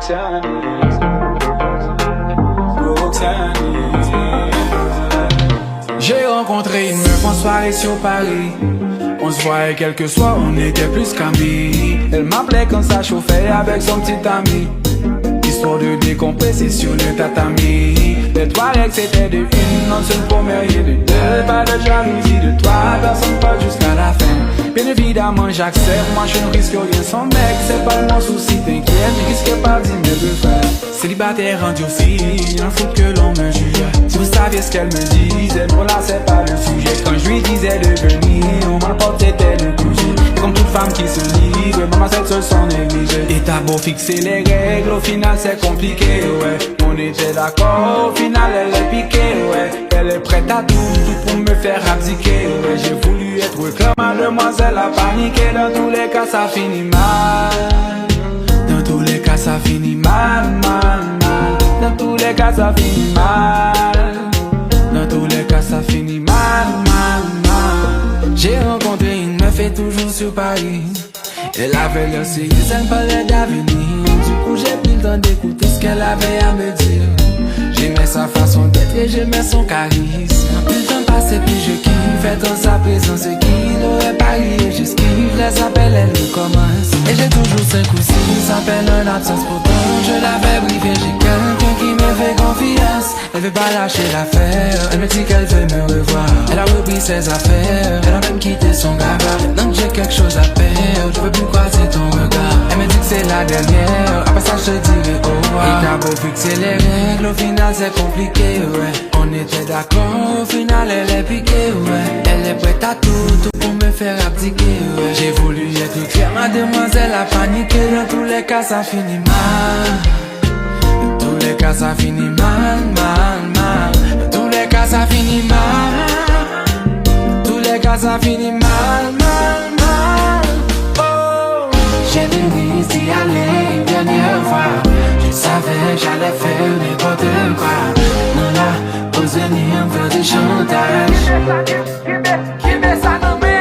J'ai rencontré une meuf en soirée sur Paris. On se voyait quelques soirs, on était plus qu'amis. Elle m'appelait quand ça chauffait avec son petit ami. Histoire de décompresser sur le tatami. Les toilettes c'était de une, non seul première et de deux. Pas de jalousie de toi, personne pas jusqu'à la fin. Bien évidemment j'accepte, moi je ne risque rien sans mec. C'est pas mon souci, t'inquiète, je risque pas d'y me le faire. Célibataire endurci, un fout que l'on me juge. Si vous saviez ce qu'elle me disait, bon là c'est pas le sujet. Quand je lui disais de venir, on m'apportait le coucher. Comme toute femme qui se livre, maman cette seule sont négligée. Et t'as beau fixer les règles, au final c'est compliqué, ouais. On était d'accord, au final elle est piquée, ouais. Elle est prête à tout pour me faire abdiquer, ouais. J'ai voulu être comme mademoiselle a paniqué. Dans tous les cas ça finit mal. Dans tous les cas ça finit mal, mal, mal. Dans tous les cas ça finit mal. Dans tous les cas ça finit mal, mal, mal. J'ai rencontré une meuf et toujours sur Paris. Elle avait l'air sérieuse, elle parlait d'avenir. Du coup j'ai pris le temps d'écouter ce qu'elle avait à me dire. J'aimais sa façon d'être et j'aimais son charisme. Plus le temps passe et plus je kiffe. Être en sa présence qui n'aurait parié, j'esquive. Les appels, elle recommence. Et j'ai toujours 5 ou 6 appels en absence. Pourtant je l'avais briefé, j'ai quelqu'un qui me fait confiance. Elle veut pas lâcher l'affaire, elle me dit qu'elle veut me revoir. Elle a repris ses affaires, elle a même quitté son gars. Maintenant que j'ai quelque chose à perdre, je veux plus croiser ton regard. Elle me dit que c'est la dernière, après ça je te dirai au revoir. Et t'as beau fixer les règles, au final c'est compliqué, ouais. On était d'accord, au final elle est piquée, ouais. Elle est prête à tout pour me faire abdiquer, ouais. J'ai voulu être clair, mademoiselle a paniqué. Dans tous les cas ça finit mal. Dans tous les cas ça finit mal, mal, mal. Dans tous les cas ça finit mal. Dans tous les cas ça finit mal, mal, mal. Oh, j'ai venu ici aller une dernière fois. Je savais que j'allais faire n'importe quoi. Non là, osez venir me faire du chantage. Qui met ça dans mes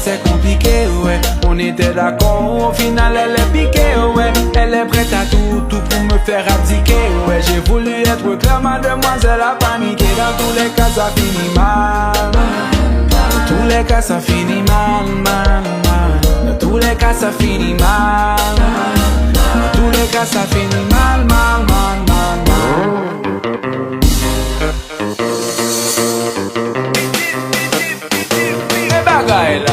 c'est compliqué, ouais. On était d'accord, au final elle est piquée, ouais. Elle est prête à tout pour me faire abdiquer, ouais. J'ai voulu être clair, mademoiselle a paniqué. Dans tous les cas ça finit mal. Dans tous les cas ça finit mal, mal, mal. Dans tous les cas ça finit mal. Dans tous les cas ça finit mal, mal, mal, mal, mal. Et bagaille là.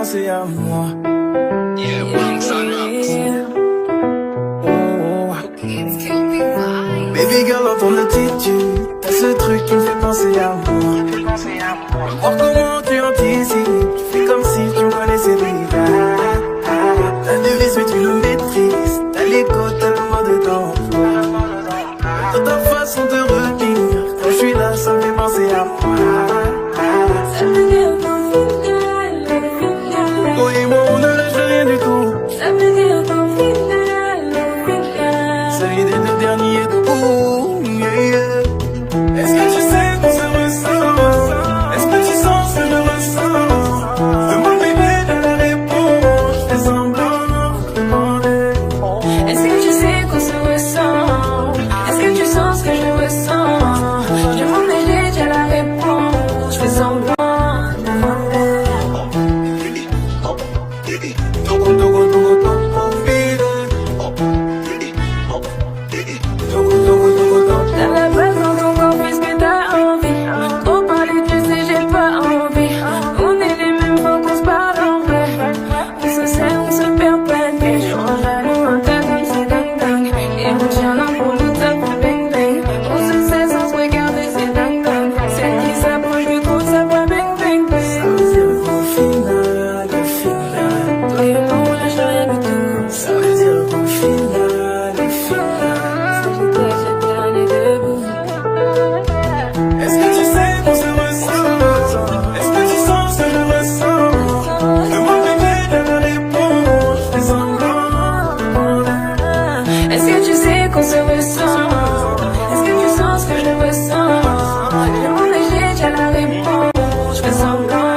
penser à moi. Yeah, one son rocks. Oh. Baby girl, entends le titre, t'as ce truc qui me fait penser à moi. Voir comment tu anticipes, tu fais comme si tu me connaissais déjà. La devise, mais tu le maîtrises. T'as l'écho, t'as le mode d'emploi. Dans ta façon de retenir, quand je suis là, ça me fait penser à moi. Toi et moi, on ne lâche rien du tout. C'est l'idée de dernier debout. Est-ce que tu sais qu'on se ressent? Est-ce que tu sens ce que je ressens? Demande bébé de la réponse. Je fais semblant de demander. Est-ce que tu sais qu'on se ressent? Est-ce que tu sens ce que je ressens? Je demande mais j'ai déjà la réponse. Je fais semblant de demander. T'as la base dans ton corps puisque t'as envie. Trop parler, tu sais, j'ai pas envie. On est les mêmes, faut qu'on se parle en vrai. On se sait, on se perd plein de vie. Je range la nuit en tête, c'est Est-ce que tu sais qu'on se ressent? Est-ce que tu sens ce que je ressens? Je demande et j'ai déjà la réponse. Je fais semblant.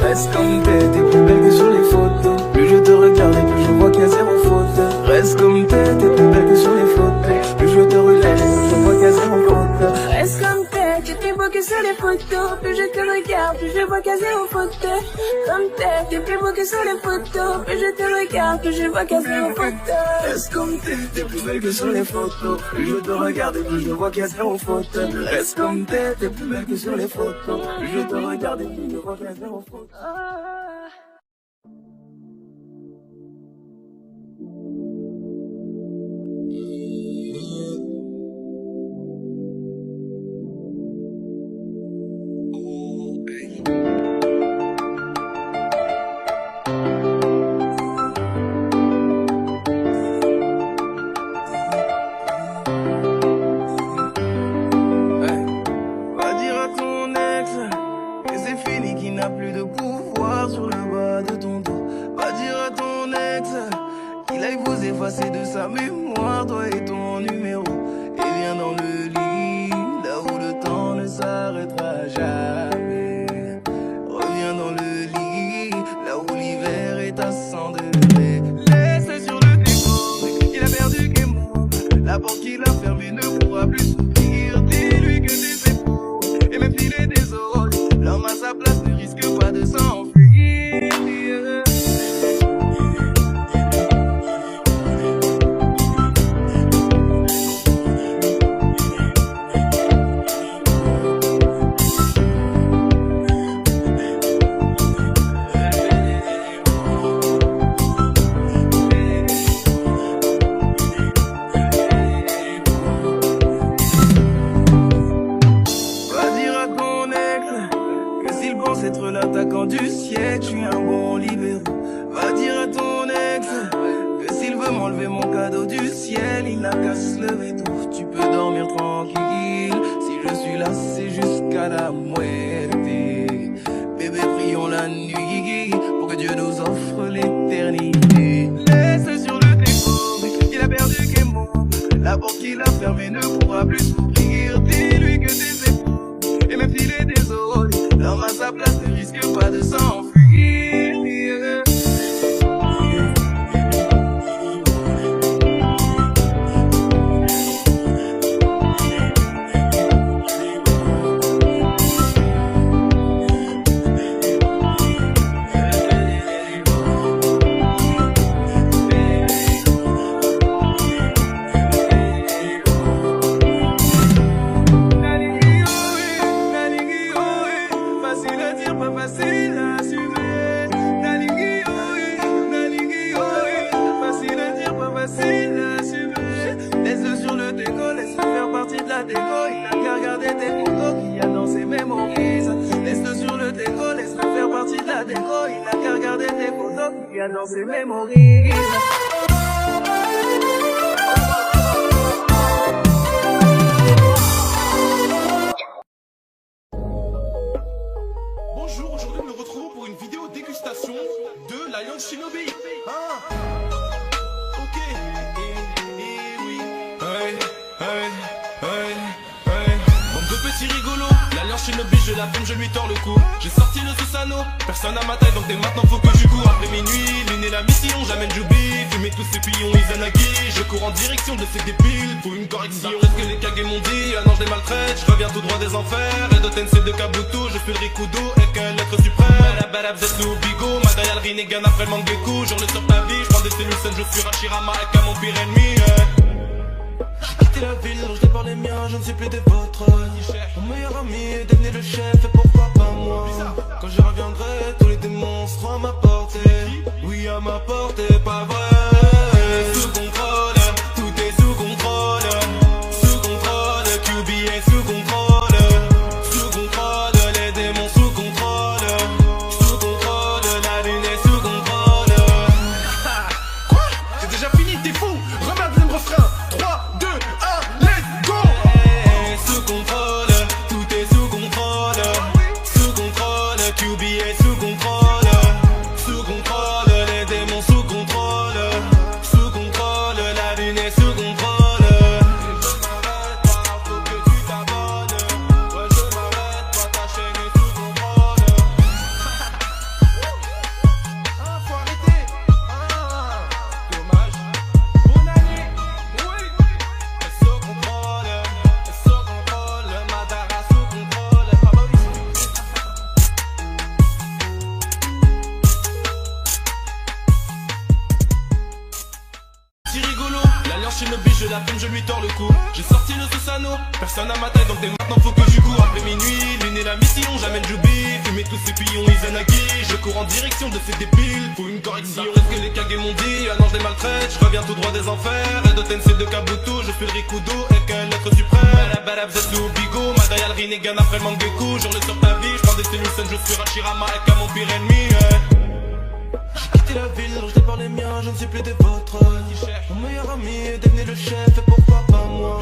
Reste comme t'es, t'es plus belle que sur les photos. Plus je te regarde et plus je vois qu'il y a zéro faute. Reste comme t'es, t'es plus belle que sur les photos. Plus je te regarde et plus je vois qu'il y a zéro faute. Reste comme t'es, t'es plus beau que sur les photos. Plus je te regarde, plus je vois qu'il y a zéro faute. Comme t'es plus beau que sur les photos. Plus je te regarde, plus je vois qu'il y a zéro faute. Reste comme t'es plus belle que sur les photos. Plus je te regarde et plus je vois qu'il y a zéro faute. Reste comme t'es plus belle que sur les photos. Plus je te regarde et plus je vois qu'il y a zéro faute. Va dire à ton ex que c'est fini, qu'il n'a plus de pouvoir sur le bas de ton dos. Va dire à ton ex qu'il aille vous effacer de sa mémoire, toi et ton numéro. Et viens dans le lit, là où le temps ne s'arrêtera jamais. Reviens dans le lit, là où l'hiver est à 100 degrés. Laisse sur le décor qu'il a perdu, qu'il est mort. La porte qu'il a fermée ne pourra plus s'ouvrir. Dis-lui que tes épaules et même s'il est désolé, l'homme à sa place ne risque pas de s'enfuir. Va dire à ton ex que s'il pense être l'attaquant du siècle, je suis un bon libéraux. Va dire à ton ex que s'il veut m'enlever mon cadeau du ciel, il n'a qu'à se lever tôt. Tu peux dormir tranquille, si je suis là c'est jusqu'à la muerte. Bébé, prions la nuit pour que Dieu nous offre l'éternité. Laisse sur le décor qu'il a perdu, qu'il est mort. La porte qu'il a fermée ne pourra plus s'ouvrir. Dis-lui que tes épaules et même s'il est désolé, l'homme à sa place ne risque pas de s'enfuir. Facile à dire, pas facile à assumer. Nalingui, facile à dire, pas facile à assumer. Laisse-le sur le déco, laisse-le faire partie de la déco. Il n'a qu'à regarder tes photos qu'il y a dans ses mémorises. Laisse-le sur le déco, laisse-le faire partie de la déco. Il n'a qu'à regarder tes photos qu'il y a dans ses mémorises. Bonjour, aujourd'hui nous nous retrouvons pour une vidéo dégustation de l'Alliance Shinobi. Ah, ok, et oui. Hey, hey, hey, hey. Bande de petits rigolos, l'Alliance Shinobi, je la fume, je lui tords le cou. J'ai sorti le Susano, personne à ma taille, donc dès maintenant faut que je cours. Après minuit, l'une est la mission, j'amène Joubi. Fumer tous ces pions Izanagi, je cours en direction de ces débiles. Faut une correction, est-ce que les Kage m'ont dit? Ah non, je les maltraite, je reviens tout droit des enfers. Et de Tensei de Kabuto, je fais le Rikudo avec un lettre suprême. La balade Zetsu Bigo, Madayal Rinnegan après le Mangeku. J'hurle sur ta vie, je prends des cellules saines, je suis Hashirama avec un mon pire ennemi. J'ai quitté la ville, donc je par les miens, je ne suis plus des vôtres. Mon meilleur ami est devenu le chef, et pourquoi pas moi? Quand je reviendrai, tous les démons seront à ma portée. Oui, à ma portée, pas vrai. Sous contrôle, tout est sous contrôle. Sous contrôle, QB est sous contrôle. Sous contrôle, les démons sous contrôle. Sous contrôle, la lune Shinobi, je la peine, je lui tords le cou. J'ai sorti le Susano, personne à ma taille, donc dès maintenant faut que je cours. Après minuit, l'une et la mission, j'amène Jubi. Fumer tous ces pions Izanagi. Je cours en direction de ces débiles, faut une correction. Est-ce que les Kage m'ont dit, ah non je les maltraite. Je reviens tout droit des enfers, et de Tensei de Kabuto. Je fais le Rikudo, et qu'un être suprême. Balabala, Zetsu, Bigo, Madayal, Rinnegan après le Mangeku. J'hurle sur ta vie, je prends des Senusen, je suis Hashirama, et qu'à mon pire ennemi. J'ai quitté la ville, rejeté par les miens, je ne suis plus des vôtres. Mon meilleur ami est devenu le chef, et pourquoi pas moi?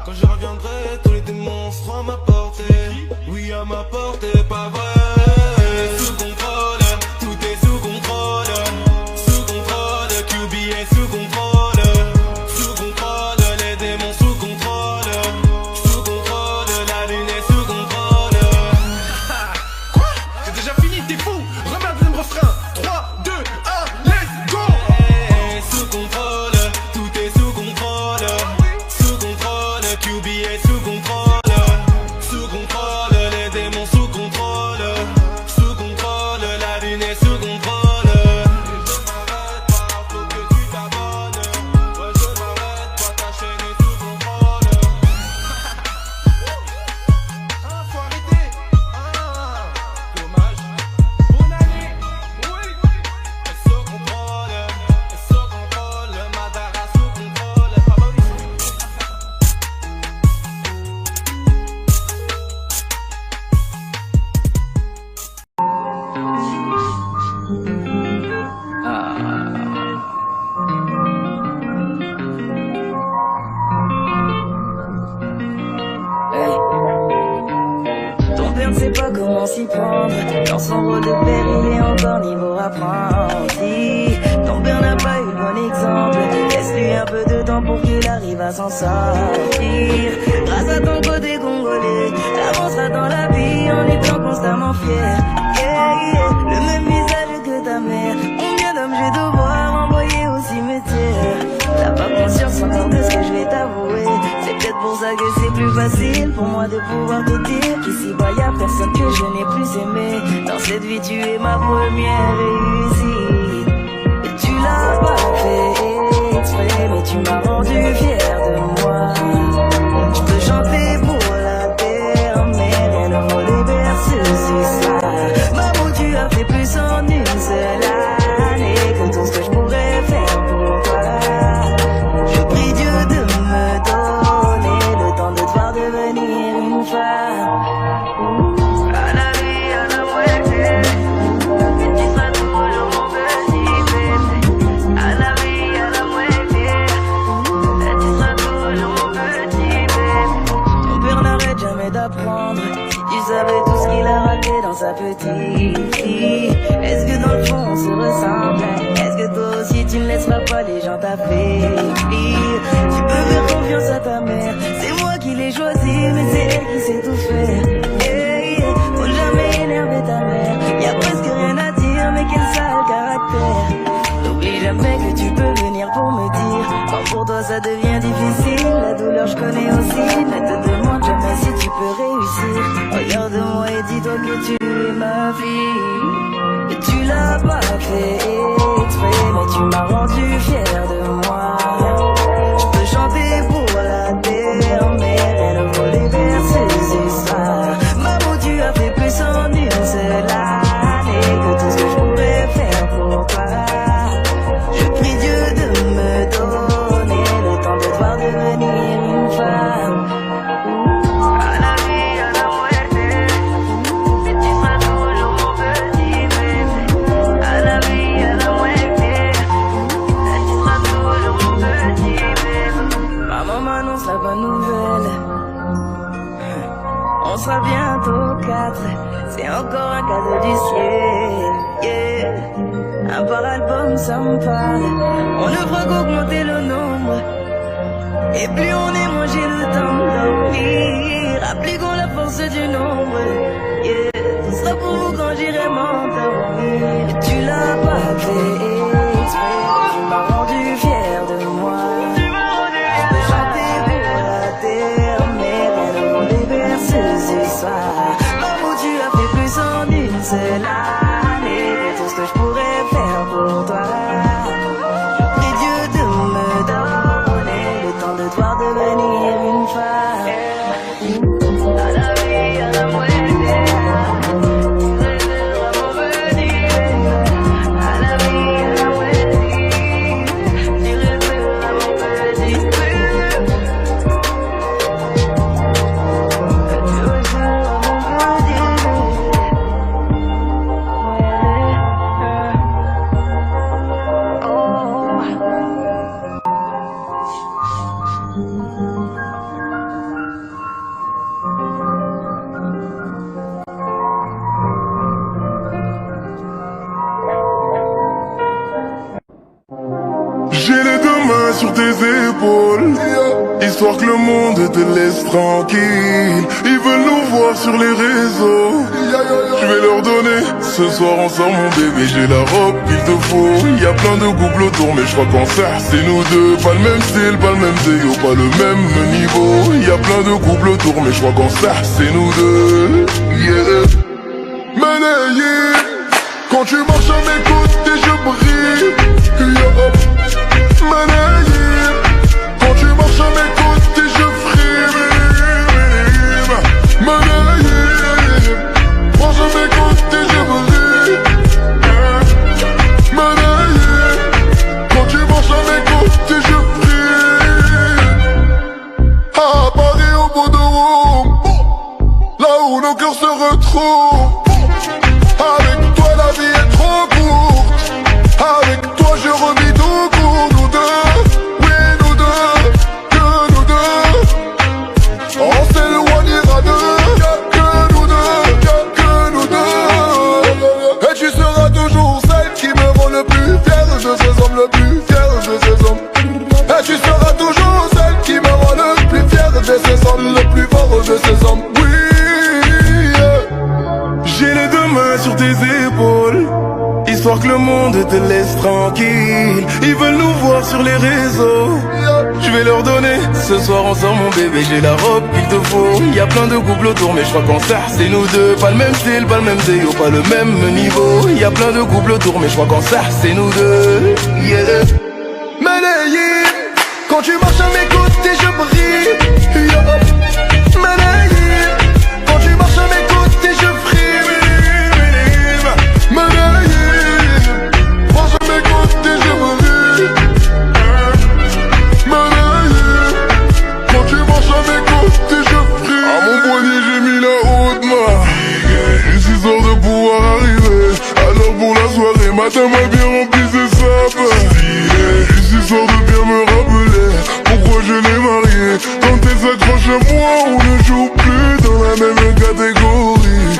Quand je reviendrai, tous les démons seront à ma portée. Oui, à ma portée, pas vrai. Sous contrôle, tout est sous contrôle. Sous contrôle, QB est sous contrôle. Sous contrôle, les démons sous contrôle. Sous contrôle, la lune est sous contrôle. Quoi? C'est déjà fini, t'es fou? Remets un deuxième refrain. 3, 2, 1, let's go! Sous contrôle, tout est sous contrôle. Sous contrôle, QB est sous contrôle. Sous contrôle, les démons sous contrôle. Sous contrôle, la lune est sous contrôle. Je m'arrête pas, faut que tu t'abonnes. Ouais, je m'arrête pas, ta chaîne est sous contrôle. Ah, faut arrêter. Ah, dommage. Bonne année. Oui. Elle sous contrôle, Madara sous contrôle. Ah bah oui. Ton père ne sait pas comment s'y prendre. Dans son rôle de père, il est encore niveau apprenti. Ton père n'a pas eu le bon exemple. Laisse-lui un peu de temps pour qu'il arrive à s'en sortir. Grâce à ton côté congolais, avancera dans la vie en étant constamment fier. Yeah, yeah. Le même visage que ta mère. Combien d'hommes je vais devoir envoyer au cimetière? T'as pas conscience encore de ce que je vais t'avouer. C'est peut-être pour ça que c'est plus facile pour moi de pouvoir te dire qu'ici-bas y'a personne que je n'ai plus aimé. Dans cette vie tu es ma première réussite. Et tu l'as pas fait exprès, mais tu m'as rendu fier de moi. Je peux chanter pour la terre, mais rien ne vaut les berceuses ce soir. Maman, tu as fait plus en une seule année que tout ce que je pourrais faire pour toi. Je prie Dieu de me donner le temps de te voir devenir une femme. À la vie, à la moitié, tu seras toujours mon petit bébé. À la vie, à la moitié, tu seras toujours mon petit bébé. Ton père n'arrête jamais d'apprendre. Si tu savais tout ce qu'il a raté dans sa petite vie. Est-ce que dans le fond on se ressemble? Est-ce que toi aussi tu ne laisseras pas les gens t'affaiblir? Tu peux faire confiance à ta mère. C'est moi qui l'ai choisi, mais c'est elle qui sait tout faire. Hey, faut jamais énerver ta mère. Y'a presque rien à dire, mais quel sale caractère. N'oublie jamais que tu peux venir pour me dire quand pour toi ça devient difficile. La douleur je connais aussi. Ne te demande jamais si tu peux réussir. Regarde-moi et dis-toi que tu es ma fille. Et tu l'as pas fait exprès, mais tu m'as rendu fier de moi. Je peux chanter pour la terre, mais rien ne vaut les berceuses ce soir. Maman, tu as fait plus en une seule année que tout ce que je pourrais faire pour toi. Je prie Dieu de me donner le temps de te voir devenir une femme. À la vie, à la moitié, et tu seras toujours mon petit bébé. À la vie, à la moitié, et tu seras toujours mon petit bébé. Maman m'annonce la bonne nouvelle. On sera bientôt 4. C'est encore un cadeau du ciel. Yeah. Un par album, ça me parle. On ne fera qu'augmenter le nombre. Et plus on est, moins j'ai le temps de dormir. Appliquons la force du nombre. Yeah. Ce sera pour vous quand j'irai m'endormir. Et tu l'as pas fait exprès. Tu m'as rendu fier de moi. Je peux chanter pour la terre, mais rien ne vaut les berceuses ce soir. Maman, tu as fait plus en une seule année que tout ce que je pourrais faire pour toi. Je prie Dieu de me donner le sur tes épaules, histoire que le monde te laisse tranquille. Ils veulent nous voir sur les réseaux, je vais leur donner. Ce soir on sort mon bébé, j'ai la robe qu'il te faut. Y'a plein de couples autour mais je crois qu'en ça c'est nous deux. Pas le même style, pas le même déo, pas le même niveau. Y'a plein de couples autour mais je crois qu'en ça c'est nous deux. Yeah. Mané, quand tu marches à mes côtés je brille. Yeah. Mané, quand tu marches à mes côtés je frime. Mané, marche à mes côtés je brille. Mané, quand tu marches à mes côtés je brille. À Paris au bout de Rome, là où nos cœurs se retrouvent. Avec toi la vie est trop courte. Avec toi je revis tout court. Nous deux, oui nous deux, que nous deux. On s'éloignera d'eux, que nous deux, que nous deux. Et tu seras toujours celle qui me rend le plus fier de ces hommes, le plus fier de ces hommes. Et tu seras toujours celle qui me rend le plus fier de ces hommes, le plus fort de ces hommes. Oui. J'ai les deux mains sur tes épaules, histoire que le monde te laisse tranquille. Ils veulent nous voir sur les réseaux, je vais leur donner. Ce soir on sort mon bébé, j'ai la robe qu'il te faut. Y'a plein de couples autour mais je crois qu'en ça c'est nous deux. Pas le même style, pas le même déo, pas le même niveau. Y'a plein de couples autour mais je crois qu'en ça c'est nous deux. Yeah. Malayé, quand tu marches à mes côtés je brille. Yeah. Malayé, quand tu marches à mes côtés je frime. Matin m'a bien rempli ses sapes. Juste histoire de bien me rappeler pourquoi je l'ai mariée. Quand elle s'accroche à moi, on ne joue plus dans la même catégorie.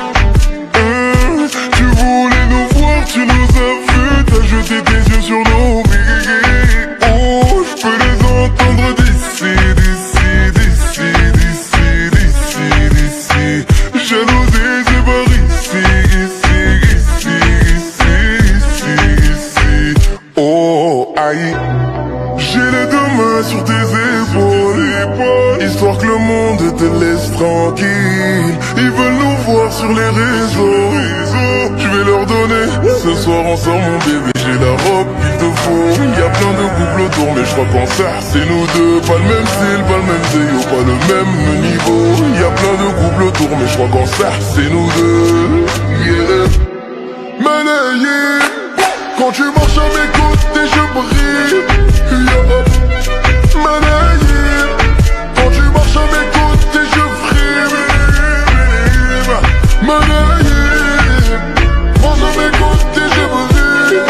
Tu voulais nous voir, tu nous as vu. T'as jeté tes yeux sur nos billes. Oh, je peux les entendre d'ici, d'ici, d'ici, d'ici, d'ici, d'ici. Jalousie, c'est par ici, ici, ici. Oh, aïe. J'ai les deux mains sur tes épaules, histoire que le monde te laisse tranquille. Ils veulent nous voir sur les réseaux, je vais leur donner. Ce soir on sort mon bébé, j'ai la robe qu'il te faut. Y'a plein de couples autour mais je crois qu'en ça c'est nous deux. Pas le même style, pas le même déo, pas le même niveau. Y'a plein de couples autour mais je crois qu'en ça c'est nous deux. Yeah. Malayé, quand tu marches à mes côtés je brille. Yeah. Malayé, quand tu marches à mes côtés je frime. Malayé, marche à mes côtés je brille.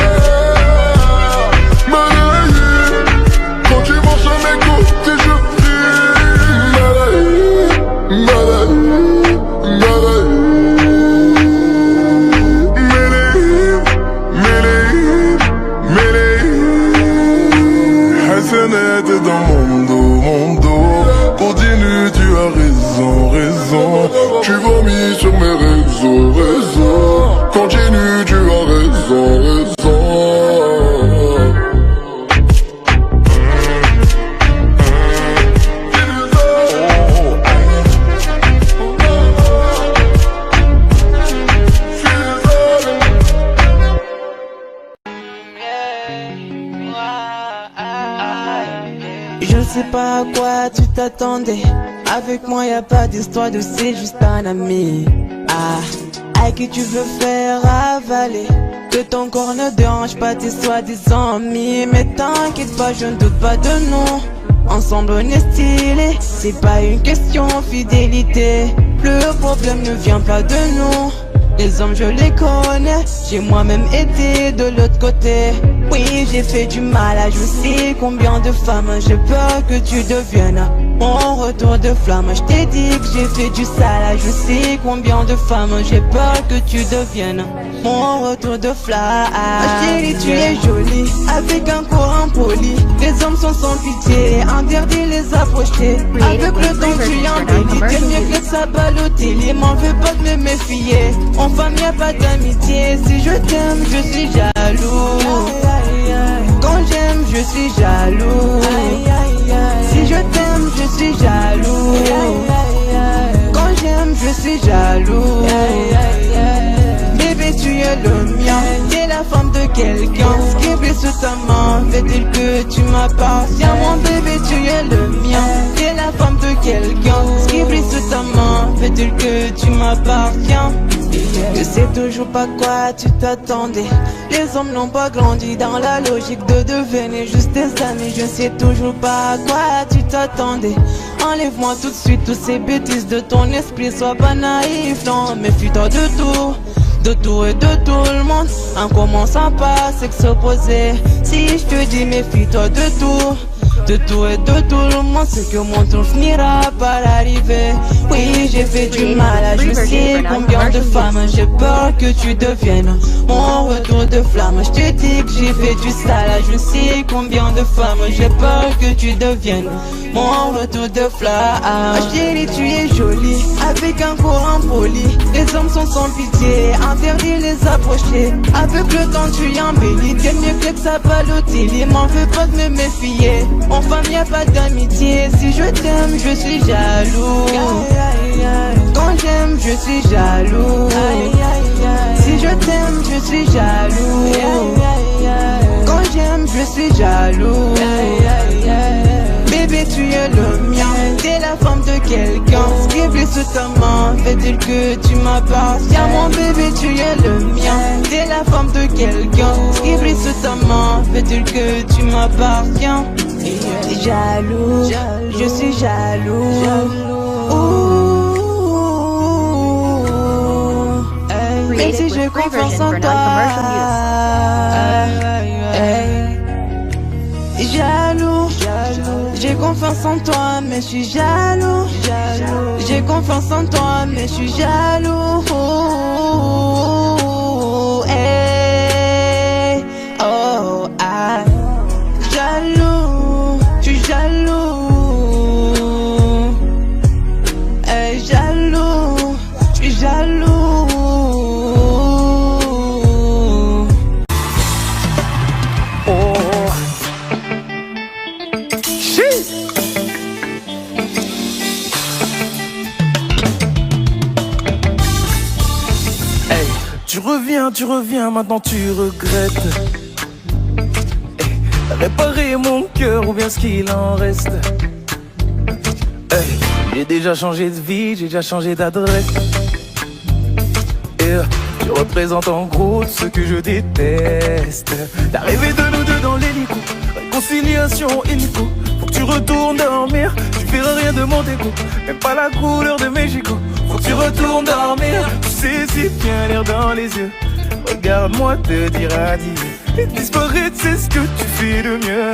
Malayé, quand tu marches à mes côtés je frime. Malayé, malayé, Hasanette dans mon dos. Continue, tu as raison, raison. Tu vomis sur mes réseaux. Continue, tu as raison, raison. Je ne sais pas à quoi tu t'attendais. Avec moi y'a pas d'histoire de c'est juste un ami. À qui tu veux faire avaler. Que ton corps ne dérange pas tes soi-disant amis. Mais t'inquiète pas, je ne doute pas de nous. Ensemble on est stylé. C'est pas une question fidélité. Le problème ne vient pas de nous. Les hommes je les connais. J'ai moi-même été de l'autre côté. Oui j'ai fait du mal à je sais combien de femmes. J'ai peur que tu deviennes mon retour de flamme. Je t'ai dit que j'ai fait du sale à je sais combien de femmes. J'ai peur que tu deviennes mon retour de flamme. Chérie, tu es jolie, avec un corps impoli. Les hommes sont sans pitié, interdit les approcher. Avec le temps tu embellis, t'es mieux que ça Balotelli. M'en veux pas de me méfier, en femme y'a pas d'amitié. Si je t'aime, je suis jaloux. Quand j'aime, je suis jaloux. Si je t'aime, je suis jaloux. Quand j'aime, je suis jaloux. Bébé, tu es le mien, t'es la femme de quelqu'un. Ce qui brille sous ta main, fait-il que tu m'appartiens? Mon bébé, tu es le mien, t'es la femme de quelqu'un. Ce qui brille sous ta main, fait-il que tu m'appartiens? Je sais toujours pas quoi tu t'attendais. Les hommes n'ont pas grandi dans la logique de devenir juste des amis. Je sais toujours pas à quoi tu t'attendais. Enlève-moi tout de suite toutes ces bêtises de ton esprit. Sois pas naïf, non, méfie-toi de tout. De tout et de tout le monde, en commençant par s'opposer. Si je te dis méfie-toi de tout. De tout et de tout le monde, c'est que mon tour finira par arriver. Oui, j'ai fait du mal à je sais combien de femmes. J'ai peur que tu deviennes mon retour de flamme. Je te dis que j'ai fait du sale à je sais combien de femmes. J'ai peur que tu deviennes mon retour de flamme. Chérie, tu es jolie, avec un corps impoli. Les hommes sont sans pitié, interdit les approcher. Avec le temps tu embellis, t'es mieux que ça Balotelli. M'en veux pas de me méfier, en femme y'a pas d'amitié. Si je t'aime, je suis jaloux. Quand j'aime, je suis jaloux. Si je t'aime, je suis jaloux. Quand j'aime, je suis jaloux. Bébé, tu es le mien, t'es la femme de quelqu'un. Ce qui brille sous ta main, fait-il que tu m'appartiens? Mon bébé, tu es le mien, t'es la femme de quelqu'un. Ce qui brille sous ta main, fait-il que tu m'appartiens? Jaloux, je suis jaloux. Même si j'ai confiance en toi. Jaloux, j'ai confiance en toi, mais je suis jaloux. J'ai confiance en toi, mais je suis jaloux. Hey, oh, ah, jaloux, je suis jaloux. Hey, jaloux, je suis jaloux. Tu reviens, maintenant tu regrettes. Réparer mon cœur ou bien ce qu'il en reste. J'ai déjà changé de vie, j'ai déjà changé d'adresse. Tu représentes en gros ce que je déteste. T'as rêvé de nous deux dans l'hélico, réconciliation illico. Faut que tu retournes dormir, tu verras rien de mon déco. Même pas la couleur de mes gigots. Faut que tu retournes dormir, tu sais si bien l'air dans les yeux. Regarde-moi te dire adieu. Disparaître c'est ce que tu fais de mieux.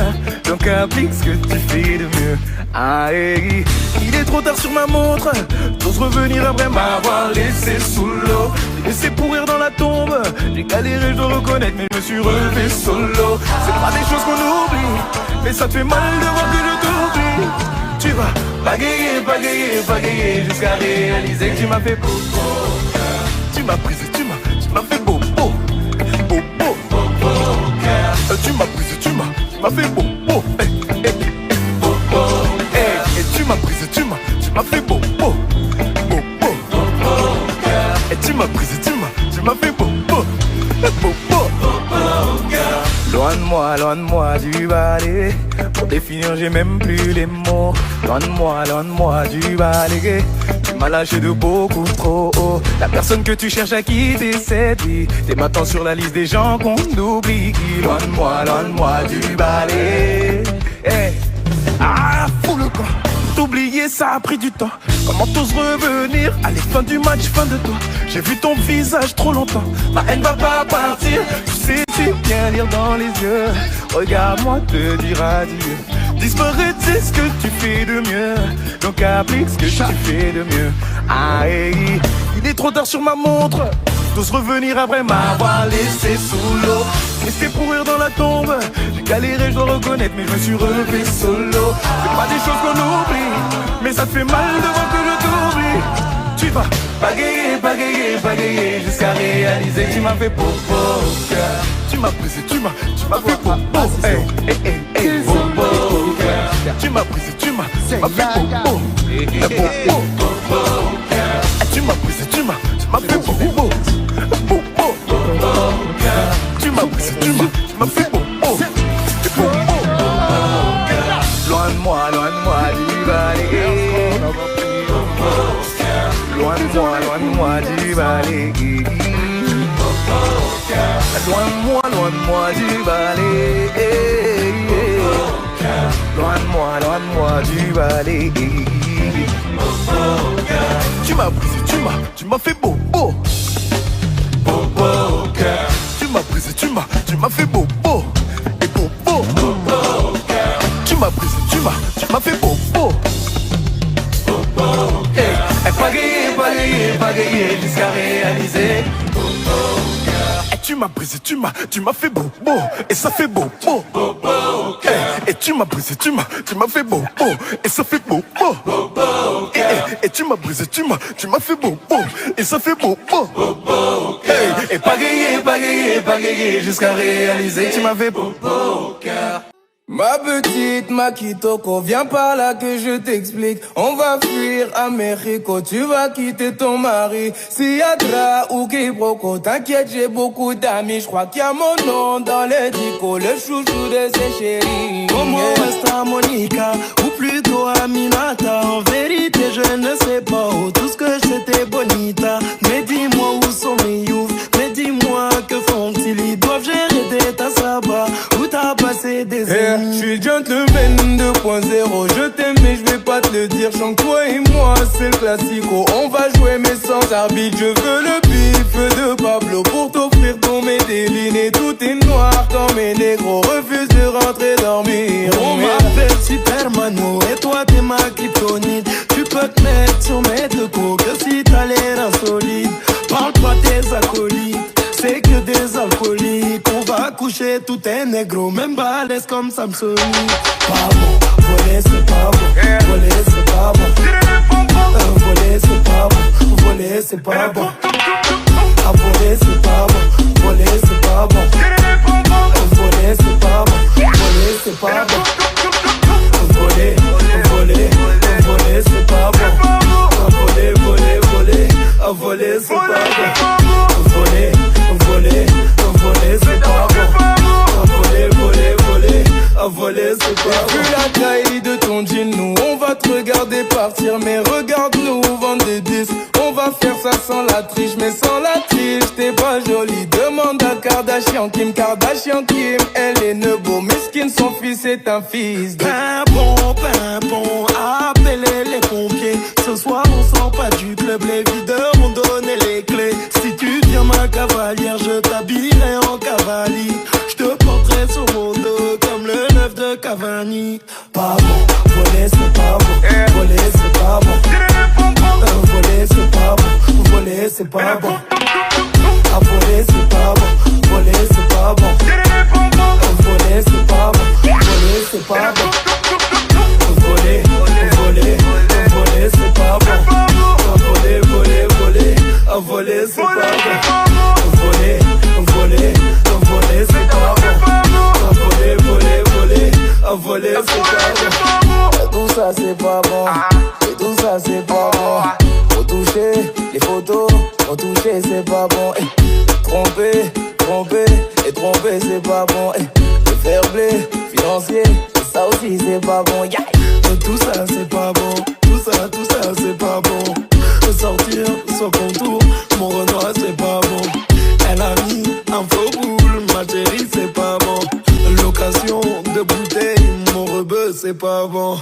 Donc applique ce que tu fais de mieux. Ah, hey, il est trop tard sur ma montre. J'ose revenir après m'avoir laissé sous l'eau. J'ai laissé pourrir dans la tombe. J'ai galéré, je dois reconnaître, mais je me suis relevé solo. C'est pas des choses qu'on oublie, mais ça te fait mal de voir que je t'oublie. Tu vas bagayer, bagayer, bagayer jusqu'à réaliser que tu m'as fait beau. Tu m'as prise, tu m'as fait beau. Tu m'as prise, tu m'as fait beau. Et tu m'as prise, tu m'as fait beau. Et tu m'as prise, tu m'as fait beau. Loin de moi du balai. Pour définir j'ai même plus les mots. Loin de moi du balai. Tu m'as lâché de beaucoup trop haut. La personne que tu cherches à quitter cette vie. T'es maintenant sur la liste des gens qu'on oublie. Loin de moi du balai. Hey. Ah, fous le camp. T'oublier ça a pris du temps. Comment t'oses revenir? Allez, fin du match, fin de toi. J'ai vu ton visage trop longtemps. Ma haine va pas partir. Tu sais si bien lire dans les yeux. Regarde-moi te dire adieu. Disparaître c'est ce que tu fais de mieux. Donc applique ce que tu fais de mieux. Ah, hey, il est trop tard sur ma montre. tous revenir après m'avoir laissé sous l'eau. Resté pour rire dans la tombe, j'ai galéré, je dois reconnaître, mais je me suis relevé solo. C'est pas des choses qu'on oublie, mais ça te fait mal de voir que je t'oublie. Tu vas bagayer, bagayer, bagayer jusqu'à réaliser que tu m'as fait popo au cœur. Tu m'as brisé, tu m'as fait popo. Hey, hey, hey, popo au cœur. Tu m'as brisé, tu m'as fait popo. Popo au cœur. Tu m'as brisé, tu m'as fait popo. Popo au cœur. Tu m'as brisé, tu m'as fait popo. Popo au cœur. Loin de moi, tu vas aller. Loin de moi, tu vas aller. Loin de moi, tu vas aller. Loin de moi, tu vas aller. Tu m'as brisé, tu m'as fait bobo. Bobo au cœur. Tu m'as brisé, tu m'as fait bobo. Et bobo au cœur. Tu m'as brisé, tu m'as fait bobo. Pagayer jusqu'à réaliser. Et tu m'as brisé, tu m'as fait bobo. Et ça fait bobo. Et tu m'as brisé, tu m'as fait bobo. Et ça fait bobo. Et tu m'as brisé, tu m'as fait bobo. Et ça fait bobo. Et pagayer jusqu'à réaliser que tu m'as fait bobo au cœur. Ma petite Makitoko, viens par là que je t'explique. On va fuir à Mexico, tu vas quitter ton mari. Siadra ou Kibroko, t'inquiète, j'ai beaucoup d'amis. Je crois qu'il y a mon nom dans les dico, le chouchou de ses chéris. Como esta Monica, ou plutôt Aminata. En vérité, je ne sais pas où, tout ce que j'étais bonita. Mais dis-moi où sont mes youths, mais dis-moi que font-ils. Ils doivent gérer des tasses là-bas, où t'as passé des années. Je suis le gentleman 2.0, je t'aime mais je vais pas te le dire. Chante toi et moi c'est le classico, on va jouer mais sans arbitre. Je veux le bif de Pablo pour t'offrir ton Medellin. Et tout est noir quand mes négros refusent de rentrer dormir. On m'appelle Supermano et toi t'es ma kryptonite. Tu peux te mettre sur mes deux coups que si t'as l'air insolite. Parle pas tes acolytes, c'est que des alcooliques. On va coucher tout est négro, même balèze comme Samsung. Pas bon, voler c'est pas bon, voler c'est pas bon. Voler c'est pas bon, voler c'est pas bon. À voler c'est pas bon, voler c'est pas bon. Voler c'est pas bon, voler c'est pas bon. Voler, voler c'est pas bon. Voler, à voler c'est pas bon. Voler, c'est pas bon. Voler, c'est pas bon. Vu la taille de ton jean, nous on va te regarder partir. Mais regarde-nous vendre des disques. On va faire ça sans la triche, mais sans la triche, t'es pas jolie. Demande à Kardashian Kim, elle est nebo. Mesquine, son fils est un fils de Pimpon, appelez les pompiers. Ce soir on sort pas du club, les videurs m'ont donné les clés. Si tu deviens ma cavalière, je t'habillerai en cavalier. Je te porterai sur mon dos comme le 9 de Cavani. Pas bon, voler c'est pas bon, voler c'est pas bon. Voler c'est pas bon, voler c'est pas bon. À voler c'est pas bon, voler c'est pas bon. Voler c'est pas bon, voler c'est pas bon. Voler c'est pas bon. Voler, à voler c'est pas bon. Voler c'est pas bon. À voler c'est pas bon. Tout ça c'est pas bon, et tout ça c'est pas bon. Faut toucher les photos, faut toucher c'est pas bon. Tromper c'est pas bon. Le fair play financier, ça aussi c'est pas bon. Tout ça c'est pas bon, tout ça c'est pas bon. Sortir sans contour, mon Renoir c'est pas bon. Elle a mis un faux boule, ma chérie c'est pas bon. Location de bouteille, mon rebeu c'est pas bon.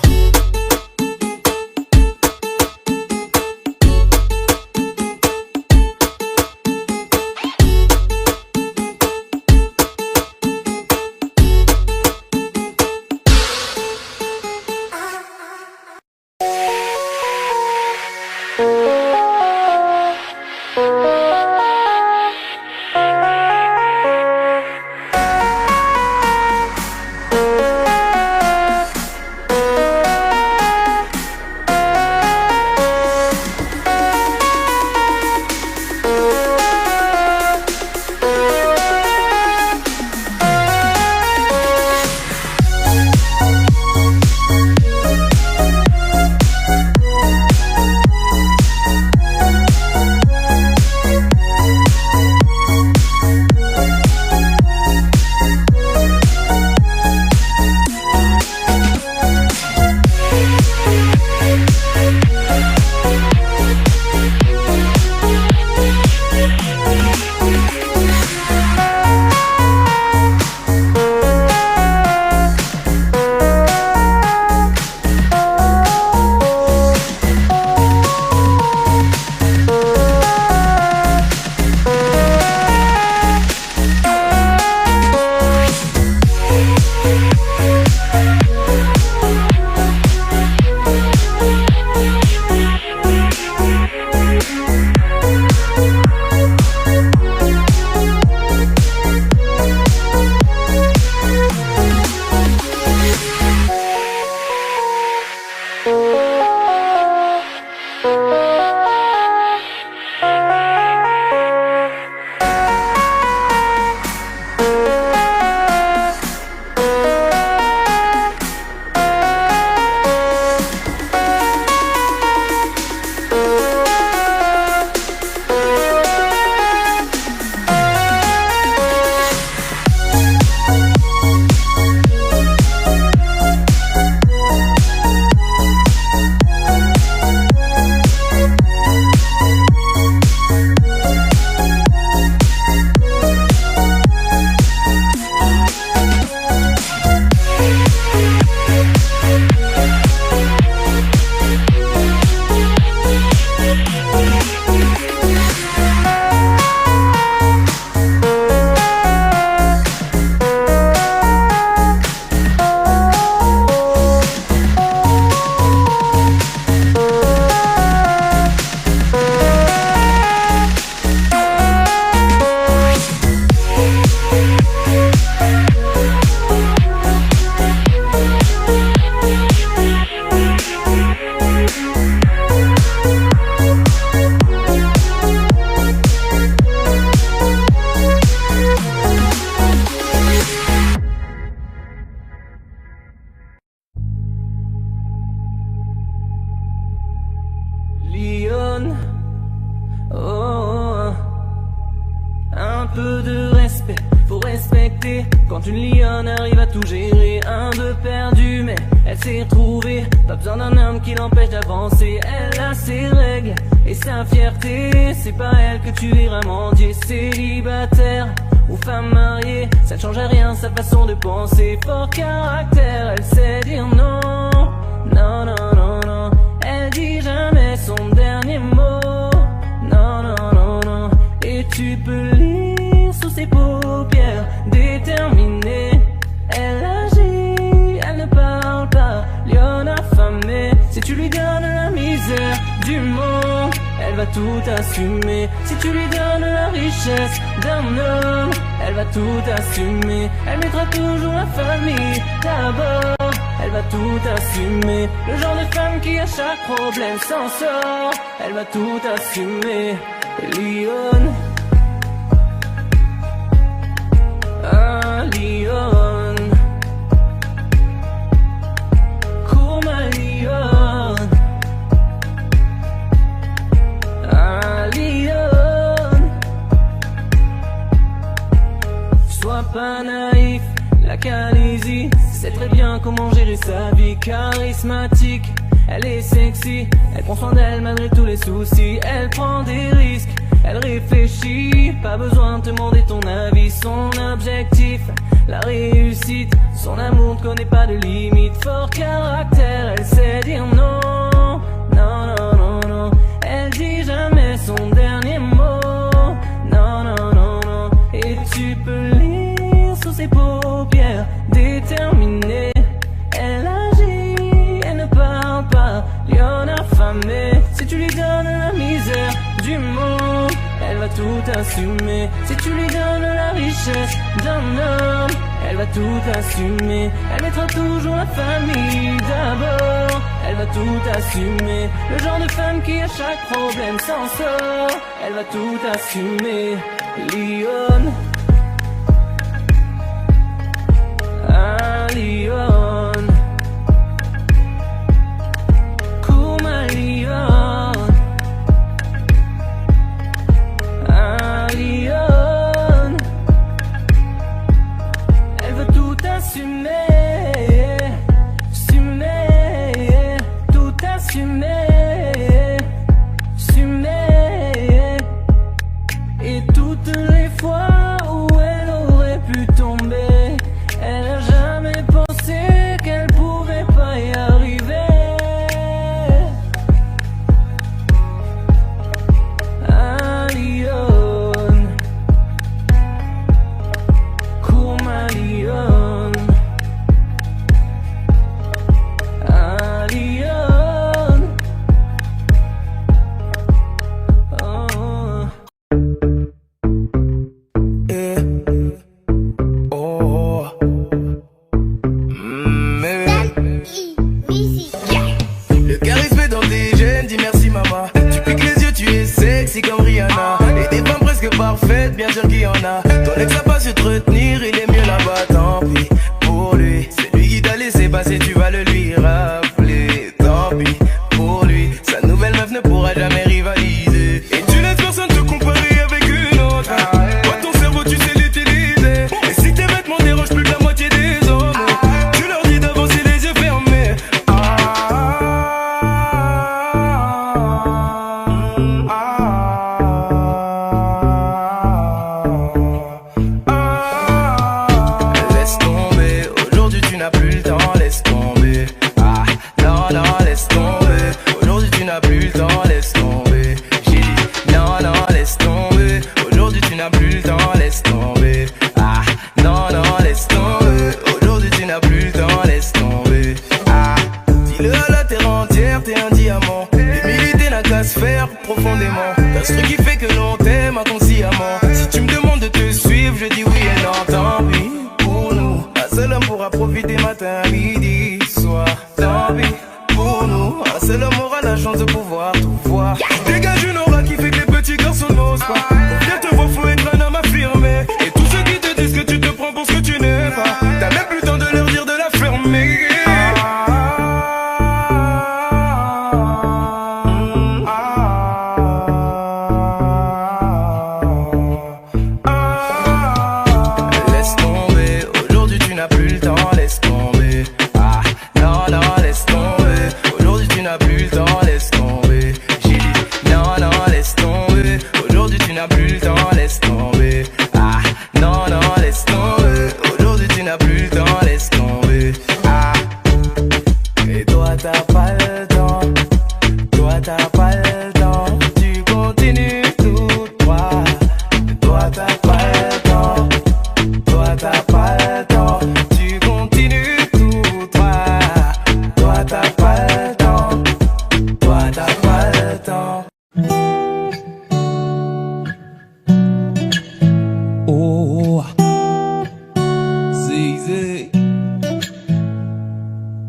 trouver. Quand une lionne arrive à tout gérer, un de perdu, mais elle s'est retrouvée. Pas besoin d'un homme qui l'empêche d'avancer. Elle a ses règles et sa fierté. C'est pas elle que tu verras mendier. Célibataire ou femme mariée, ça ne change à rien sa façon de penser. Fort caractère, elle sait dire non. Non, non, non, non. Elle dit jamais son dernier mot. Non, non, non, non. Et tu peux lire sous ses paupières, déterminée. Elle agit, elle ne parle pas, lionne affamée. Si tu lui donnes la misère du monde, elle va tout assumer. Si tu lui donnes la richesse d'un homme, elle va tout assumer. Elle mettra toujours la famille d'abord. Elle va tout assumer. Le genre de femme qui à chaque problème s'en sort. Elle va tout assumer. Lionne, ah lionne, cours ma lionne, ah lionne. Sois pas naïf, la Calaisie sait très bien comment gérer sa vie. Charismatique, elle est sexy, elle prend soin d'elle malgré tous les soucis. Elle prend des risques, elle réfléchit, pas besoin de te demander ton avis. Son objectif, la réussite, son amour ne connaît pas de limite. Fort caractère, elle sait dire non. Non, non, non, non. Elle dit jamais son dernier mot. Non, non, non, non. Et tu peux lire sous ses paupières, déterminée. Elle agit, elle ne parle pas, lionne affamée. Si tu lui donnes la misère du monde, elle va tout assumer. Si tu lui donnes la richesse d'un homme, elle va tout assumer. Elle mettra toujours la famille d'abord. Elle va tout assumer. Le genre de femme qui à chaque problème s'en sort. Elle va tout assumer. Lionne, ah lionne, cours ma lionne, ah lionne. Elle veut tout assumer, assumer, tout assumer, assumer. Et toutes les fois où elle aurait pu tomber, elle a jamais pensé qu'elle pouvait pas y arriver. Ah lionne, cours ma lionne, ah lionne, oh. Oh, le charisme est dans tes gènes, dis merci maman. Tu piques les yeux, tu es sexy comme Rihanna. Et des femmes presque parfaites, bien sûr qu'il y en a. Ton ex a pas su te retenir, il est mieux là-bas, tant pis pour lui. C'est lui qui t'a laissé passer, tu vas le lui rappeler. Tant pis pour lui, sa nouvelle meuf ne pourra jamais rivaliser. Et tu laisses personne te comparer avec une autre. Toi ton cerveau tu sais l'utiliser. Et si tes vêtements dérangent plus de la moitié des hommes, tu leur dis d'avancer les yeux fermés. Laisse tomber, aujourd'hui tu n'as plus le temps, laisse tomber. Ah, non, non, laisse tomber. Aujourd'hui tu n'as plus le temps, laisse tomber. J'ai dit, non, non, laisse tomber. Aujourd'hui tu n'as plus le temps, laisse tomber. Ah, non, non, laisse tomber. Aujourd'hui tu n'as plus le temps, laisse tomber. Ah, dis-le à la terre entière, t'es un diamant. L'humilité n'a qu'à se faire profondément. T'as ce truc qui fait que l'on t'aime inconsciemment. Si tu me demandes de te suivre, je dis oui et non, tant pis pour nous. Un seul homme pourra profiter matin, midi, soir. Tant pis pour nous. Un seul homme aura la chance de pouvoir tout voir. Dégage une aura qui fait que les petits garçons n'osent pas. Pour bien te voir, faut être un homme affirmé. Et tous ceux qui te disent que tu te prends pour ce que tu n'es pas, t'as même plus le temps de leur dire de la fermer. Laisse tomber, n'as plus le temps, laisse tomber. Ah, non, non, laisse tomber. Aujourd'hui tu n'as plus le temps, laisse tomber. J'ai dit non, non, laisse tomber. Aujourd'hui tu n'as plus le temps, laisse tomber. Ah, non, non, laisse tomber. Aujourd'hui tu n'as plus le temps, laisse tomber. Ah, et toi t'as pas le temps. Toi t'as pas le temps. Tu continues tout droit. Toi t'as pas le temps. Toi t'as pas le temps. Tu continues tout droit. Toi t'as pas le temps. Toi t'as pas le temps. Oh, Zizé.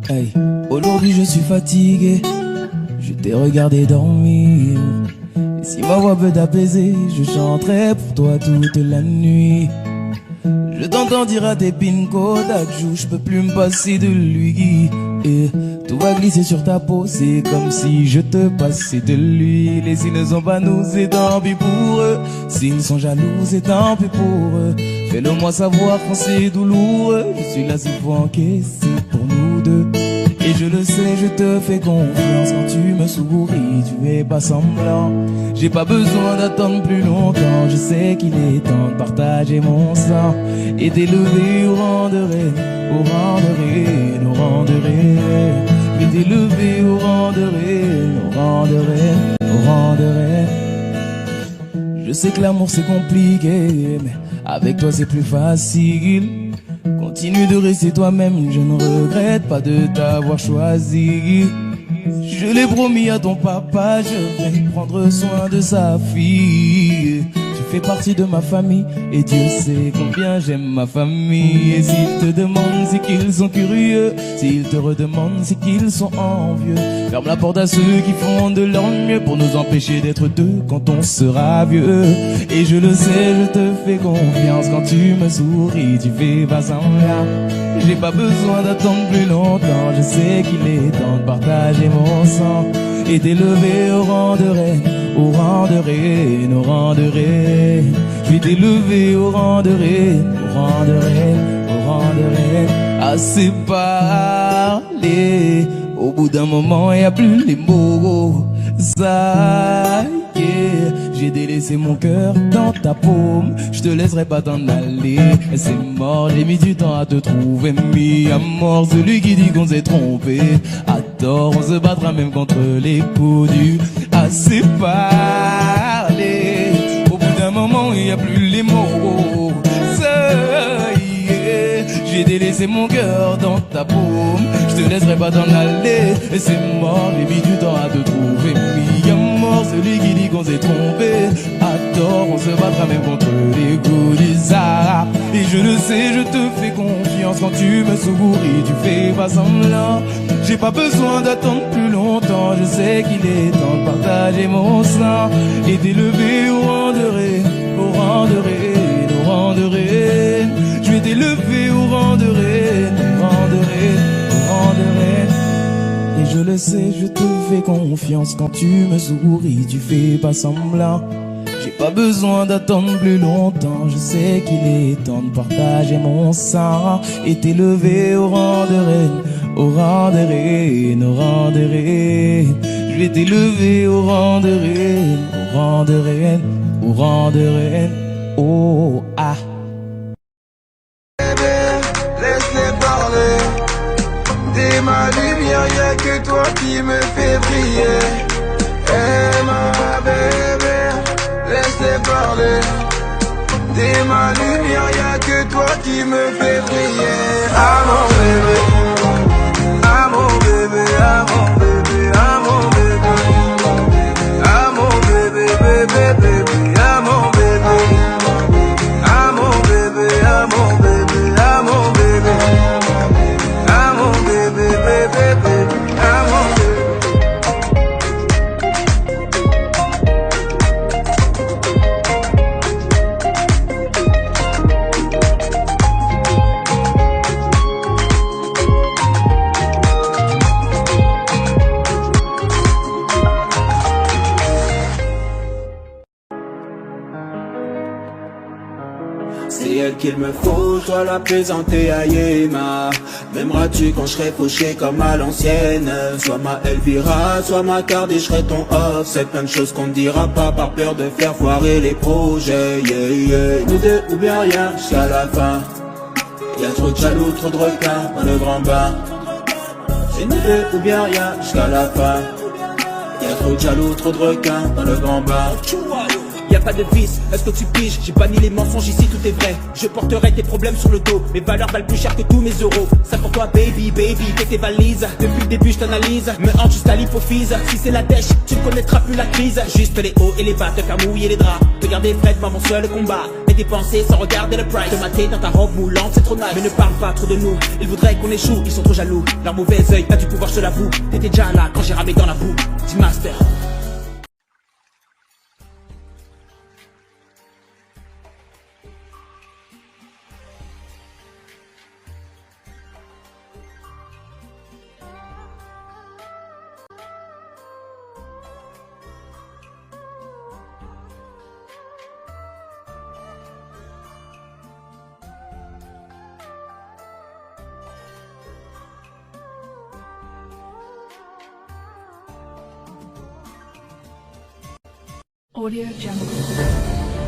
Hey, aujourd'hui je suis fatigué. Je t'ai regardé dormir. Et si ma voix peut t'apaiser, je chanterai pour toi toute la nuit. Je t'entends dire à tes pinko d'Adjou, je peux plus me passer de lui. Et tout va glisser sur ta peau, c'est comme si je te passais de l'huile. Et s'ils ne sont pas nous, c'est tant pis pour eux. S'ils sont jaloux, c'est tant pis pour eux. Fais-le moi savoir quand c'est douloureux. Je suis là s'il faut encaisser pour nous deux. Et je le sais, je te fais confiance quand tu me souris, tu es pas semblant. J'ai pas besoin d'attendre plus longtemps, je sais qu'il est temps de partager mon sang et d'élever au rang de reine, au rang de reine, au rang de reine. Et d'élever au rang de reine, au rang de reine, au rang de reine. Je sais que l'amour c'est compliqué, mais avec toi c'est plus facile. Continue de rester toi-même, je ne regrette pas de t'avoir choisi. Je l'ai promis à ton papa, je vais prendre soin de sa fille. Tu fais partie de ma famille et Dieu sait combien j'aime ma famille. Et s'ils te demandent, c'est qu'ils sont curieux. S'ils te redemandent, c'est qu'ils sont envieux. Ferme la porte à ceux qui font de leur mieux pour nous empêcher d'être deux quand on sera vieux. Et je le sais, je te fais confiance quand tu me souris, tu fais pas semblant. J'ai pas besoin d'attendre plus longtemps, je sais qu'il est temps de partager mon sang et d'élever au rang de reine, au rang de reine, au rang de reine. Je vais t'élever au rang de reine, au rang de reine, au rang de reine. Assez parlé, au bout d'un moment y a plus les mots. Ça y est, j'ai délaissé mon cœur dans ta paume. Je te laisserai pas t'en aller, c'est mort, j'ai mis du temps à te trouver. Mis à mort celui qui dit qu'on s'est trompé. À tort, on se battra même contre les coups du assez parlé. Au bout d'un moment, il n'y a plus les mots. Ça y est, j'ai délaissé mon cœur dans ta paume. Je te laisserai pas t'en aller, et c'est mort, j'ai mis du temps à te trouver. Mis à mort celui qui dit qu'on s'est trompé. À tort, on se battra même contre les coups du Sahara. Et je le sais, je te fais confiance quand tu me souris, tu fais pas semblant. J'ai pas besoin d'attendre plus longtemps, je sais qu'il est temps de partager mon sang et d'élever au rang de reine, au rang de reine, au rang de reine. Je vais t'élever au rang de reine, au rang de reine, au rang de reine. Et je le sais, je te fais confiance quand tu me souris, tu fais pas semblant. J'ai pas besoin d'attendre plus longtemps, je sais qu'il est temps de partager mon sang et t'élever au rang de reine, au rang de reine, au rang de reine. Je vais t'élever au rang de reine, au rang de reine, au rang de reine. Oh ah. Laisse-les parler. T'es ma lumière, y'a que toi qui me fait briller. Hey ma bébé, laisse-les parler. T'es ma lumière, y'a que toi qui me fait briller. Ah mon bébé, ah mon bébé, ah mon bébé, ah mon bébé, ah mon bébé, bébé, bébé, ah mon bébé, ah mon bébé, ah mon bébé, ah mon bébé, ah mon bébé, bébé, bébé, ah mon bébé. qu'il me faut, je dois la présenter à Yéma. M'aimeras-tu quand je serai fauché comme à l'ancienne? Soit ma Elvira, soit ma carte et je serai ton off. C'est plein de choses qu'on ne dira pas par peur de faire foirer les projets. Nous deux ou bien rien jusqu'à la fin. Y'a trop de jaloux, trop de requins dans le grand bain. C'est nous deux ou bien rien jusqu'à la fin. Y'a trop de jaloux, trop de requins dans le grand bain. Y'a pas de vice, est-ce que tu piges? J'ai banni les mensonges, ici tout est vrai. Je porterai tes problèmes sur le dos. Mes valeurs valent plus cher que tous mes euros. Ça pour toi baby, fais tes valises. Depuis le début je t'analyse, me hante juste à l'hypophyse. Si c'est la dèche, tu ne connaîtras plus la crise. Juste les hauts et les bas, te faire mouiller les draps. Te garder près de moi mon seul combat. Et dépenser sans regarder le price. Te mater dans ta robe moulante, c'est trop nice. Mais ne parle pas trop de nous, ils voudraient qu'on échoue. Ils sont trop jaloux, leur mauvais œil a du pouvoir, je te l'avoue. T'étais déjà là quand j'ai ramé dans la boue. D-Master. Audio Jungle.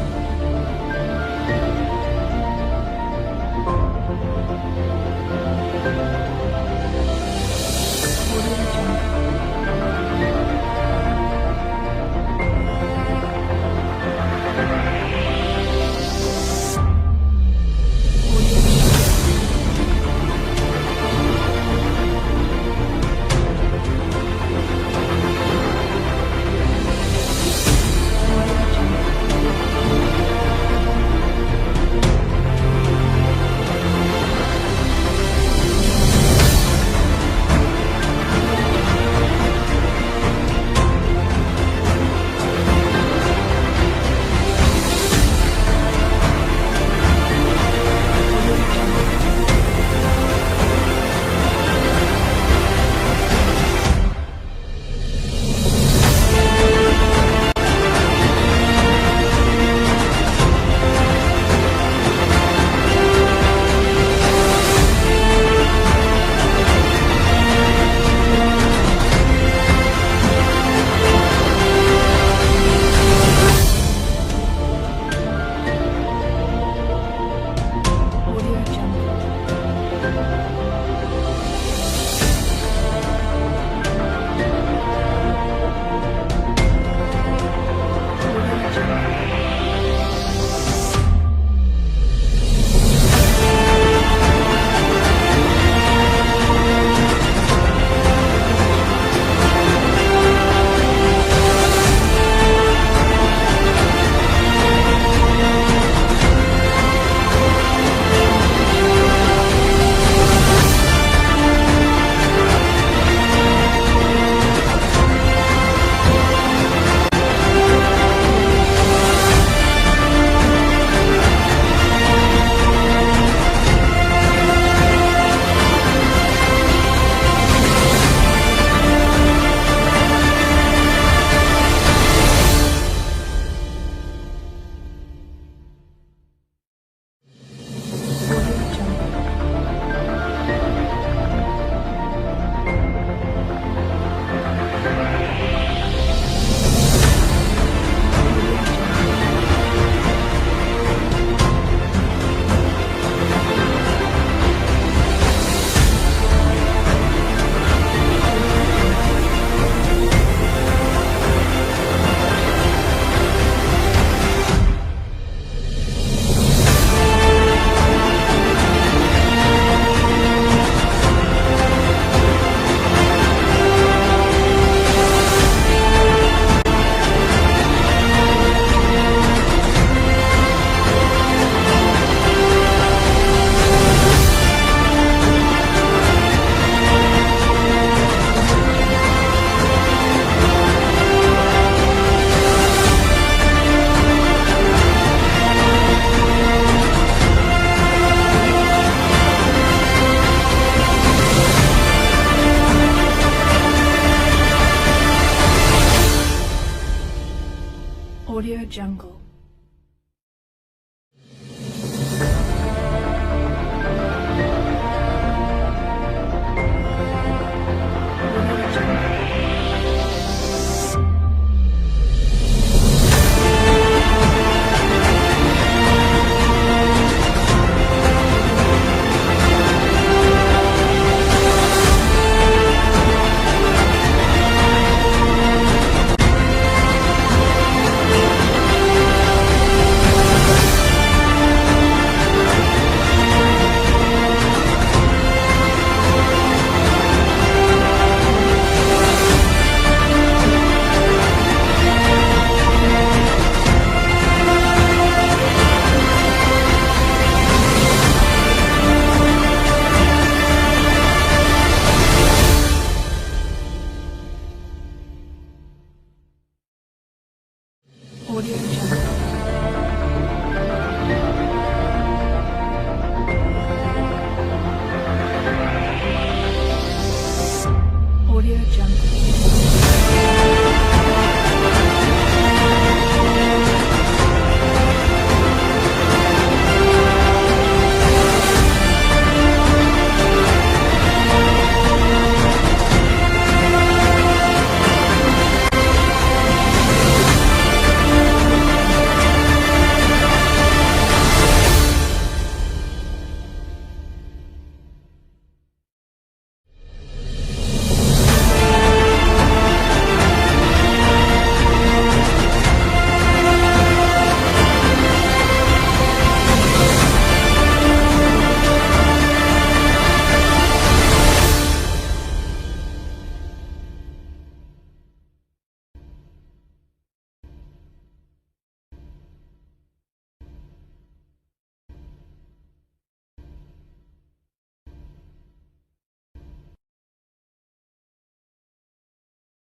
Audio Jungle.